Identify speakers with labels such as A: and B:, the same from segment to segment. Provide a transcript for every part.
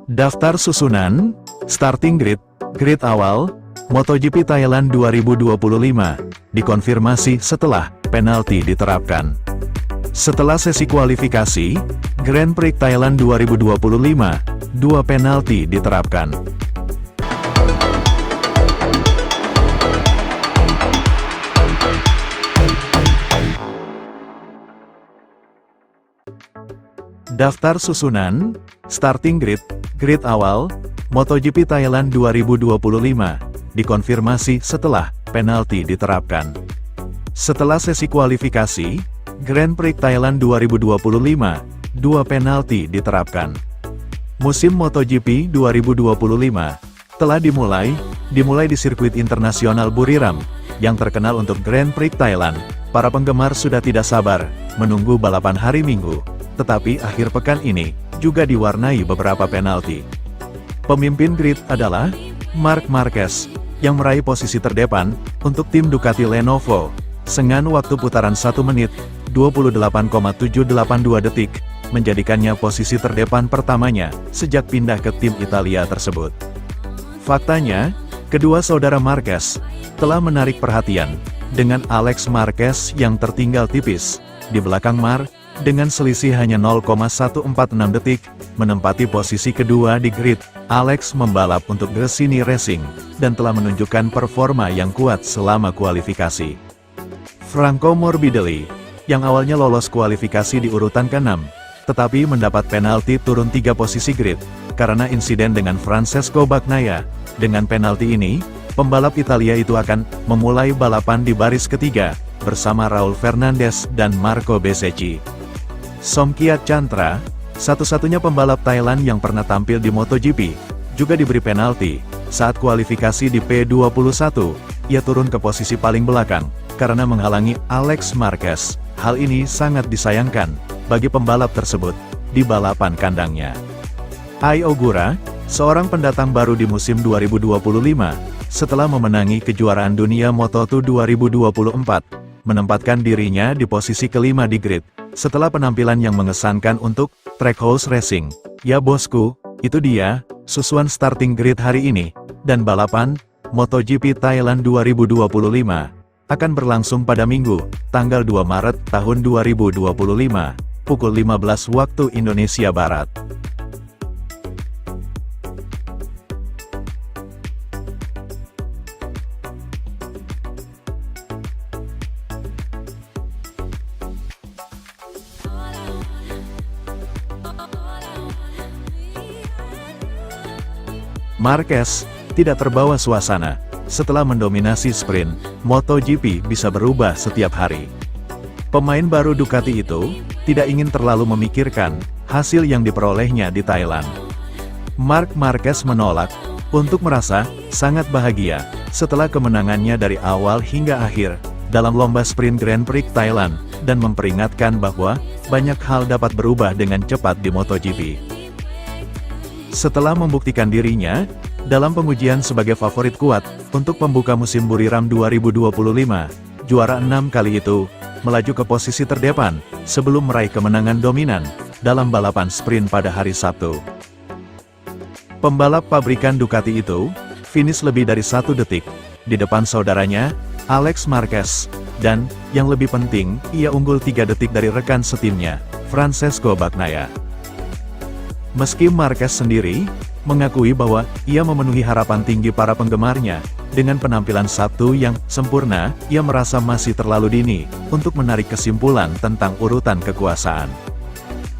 A: Daftar susunan, starting grid awal, MotoGP Thailand 2025, dikonfirmasi setelah penalti diterapkan. Setelah sesi kualifikasi, Grand Prix Thailand 2025, 2 penalti diterapkan. Daftar susunan, starting grid awal, MotoGP Thailand 2025, dikonfirmasi setelah penalti diterapkan. Setelah sesi kualifikasi, Grand Prix Thailand 2025, 2 penalti diterapkan. Musim MotoGP 2025 telah dimulai di sirkuit internasional Buriram, yang terkenal untuk Grand Prix Thailand. Para penggemar sudah tidak sabar menunggu balapan hari Minggu, tetapi akhir pekan ini juga diwarnai beberapa penalti. Pemimpin grid adalah Marc Marquez, yang meraih posisi terdepan untuk tim Ducati Lenovo, dengan waktu putaran 1 menit, 28,782 detik, menjadikannya posisi terdepan pertamanya sejak pindah ke tim Italia tersebut. Faktanya, kedua saudara Marquez telah menarik perhatian, dengan Alex Marquez yang tertinggal tipis di belakang Marc, dengan selisih hanya 0,146 detik, menempati posisi kedua di grid. Alex membalap untuk Gresini Racing, dan telah menunjukkan performa yang kuat selama kualifikasi. Franco Morbidelli, yang awalnya lolos kualifikasi di urutan ke-6, tetapi mendapat penalti turun 3 posisi grid, karena insiden dengan Francesco Bagnaia. Dengan penalti ini, pembalap Italia itu akan memulai balapan di baris ketiga, bersama Raul Fernandez dan Marco Bezzecchi. Somkiat Chantra, satu-satunya pembalap Thailand yang pernah tampil di MotoGP, juga diberi penalti. Saat kualifikasi di P21, ia turun ke posisi paling belakang, karena menghalangi Alex Marquez. Hal ini sangat disayangkan bagi pembalap tersebut di balapan kandangnya. Ai Ogura, seorang pendatang baru di musim 2025, setelah memenangi kejuaraan dunia Moto2 2024, menempatkan dirinya di posisi kelima di grid, setelah penampilan yang mengesankan untuk Trackhouse Racing. Ya bosku, itu dia, susunan starting grid hari ini, dan balapan MotoGP Thailand 2025 akan berlangsung pada Minggu, tanggal 2 Maret tahun 2025, pukul 15 waktu Indonesia Barat. Marquez tidak terbawa suasana. Setelah mendominasi sprint, MotoGP bisa berubah setiap hari. Pemain baru Ducati itu tidak ingin terlalu memikirkan hasil yang diperolehnya di Thailand. Marc Marquez menolak untuk merasa sangat bahagia setelah kemenangannya dari awal hingga akhir dalam lomba sprint Grand Prix Thailand, dan memperingatkan bahwa banyak hal dapat berubah dengan cepat di MotoGP. Setelah membuktikan dirinya dalam pengujian sebagai favorit kuat untuk pembuka musim Buriram 2025, juara 6 kali itu melaju ke posisi terdepan sebelum meraih kemenangan dominan dalam balapan sprint pada hari Sabtu. Pembalap pabrikan Ducati itu finish lebih dari 1 detik di depan saudaranya, Alex Marquez, dan yang lebih penting, ia unggul 3 detik dari rekan setimnya, Francesco Bagnaia. Meski Marquez sendiri mengakui bahwa ia memenuhi harapan tinggi para penggemarnya, dengan penampilan Sabtu yang sempurna, ia merasa masih terlalu dini untuk menarik kesimpulan tentang urutan kekuasaan.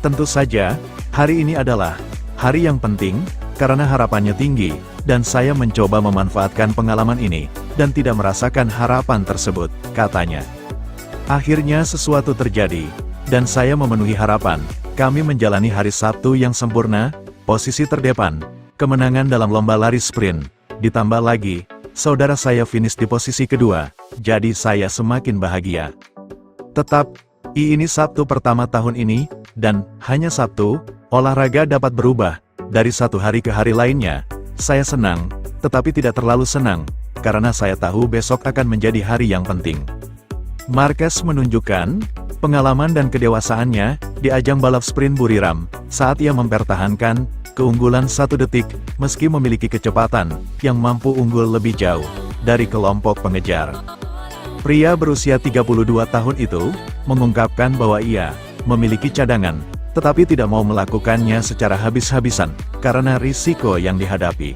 A: Tentu saja, hari ini adalah hari yang penting, karena harapannya tinggi, dan saya mencoba memanfaatkan pengalaman ini, dan tidak merasakan harapan tersebut, katanya. Akhirnya sesuatu terjadi, dan saya memenuhi harapan. Kami menjalani hari Sabtu yang sempurna, posisi terdepan, kemenangan dalam lomba lari sprint, ditambah lagi, saudara saya finish di posisi kedua, jadi saya semakin bahagia. Tetap, ini Sabtu pertama tahun ini, dan hanya Sabtu, olahraga dapat berubah dari satu hari ke hari lainnya. Saya senang, tetapi tidak terlalu senang, karena saya tahu besok akan menjadi hari yang penting. Marquez menunjukkan pengalaman dan kedewasaannya di ajang balap sprint Buriram saat ia mempertahankan keunggulan 1 detik, meski memiliki kecepatan yang mampu unggul lebih jauh dari kelompok pengejar. Pria berusia 32 tahun itu mengungkapkan bahwa ia memiliki cadangan, tetapi tidak mau melakukannya secara habis-habisan karena risiko yang dihadapi.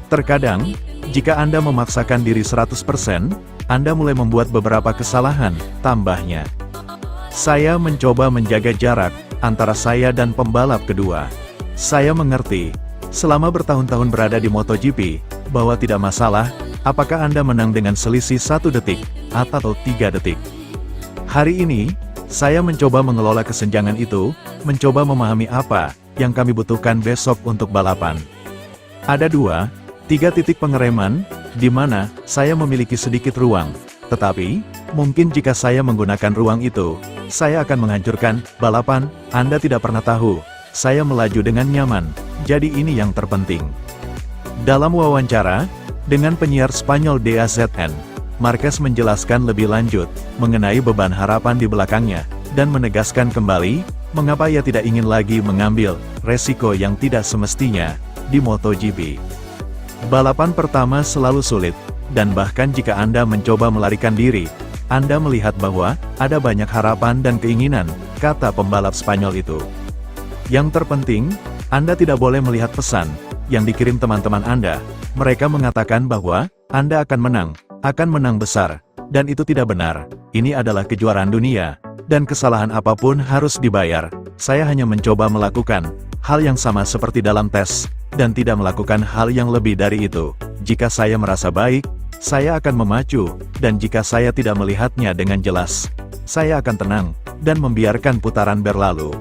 A: Terkadang, jika Anda memaksakan diri 100%, Anda mulai membuat beberapa kesalahan, tambahnya. Saya mencoba menjaga jarak antara saya dan pembalap kedua. Saya mengerti, selama bertahun-tahun berada di MotoGP, bahwa tidak masalah, apakah Anda menang dengan selisih 1 detik, atau 3 detik. Hari ini, saya mencoba mengelola kesenjangan itu, mencoba memahami apa yang kami butuhkan besok untuk balapan. Ada 2-3 titik pengereman, di mana saya memiliki sedikit ruang, tetapi, mungkin jika saya menggunakan ruang itu, saya akan menghancurkan balapan. Anda tidak pernah tahu, saya melaju dengan nyaman, jadi ini yang terpenting. Dalam wawancara dengan penyiar Spanyol DAZN, Marquez menjelaskan lebih lanjut mengenai beban harapan di belakangnya, dan menegaskan kembali mengapa ia tidak ingin lagi mengambil resiko yang tidak semestinya di MotoGP. Balapan pertama selalu sulit, dan bahkan jika Anda mencoba melarikan diri, Anda melihat bahwa ada banyak harapan dan keinginan, kata pembalap Spanyol itu. Yang terpenting, Anda tidak boleh melihat pesan yang dikirim teman-teman Anda. Mereka mengatakan bahwa Anda akan menang besar, dan itu tidak benar. Ini adalah kejuaraan dunia, dan kesalahan apapun harus dibayar. Saya hanya mencoba melakukan hal yang sama seperti dalam tes, dan tidak melakukan hal yang lebih dari itu. Jika saya merasa baik, saya akan memacu, dan jika saya tidak melihatnya dengan jelas, saya akan tenang, dan membiarkan putaran berlalu.